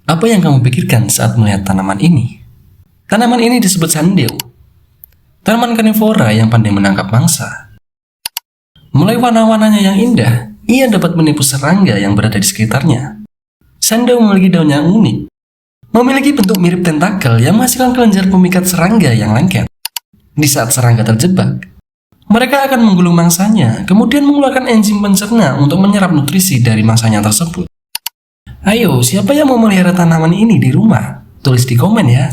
Apa yang kamu pikirkan saat melihat tanaman ini? Tanaman ini disebut sandeu. Tanaman karnivora yang pandai menangkap mangsa. Mulai warna-warnanya yang indah, ia dapat menipu serangga yang berada di sekitarnya. Sandeu memiliki daun yang unik. Memiliki bentuk mirip tentakel yang menghasilkan kelenjar pemikat serangga yang lengket. Di saat serangga terjebak, mereka akan menggulung mangsanya, kemudian mengeluarkan enzim pencerna untuk menyerap nutrisi dari mangsanya tersebut. Ayo, siapa yang mau melihara tanaman ini di rumah? Tulis di komen ya.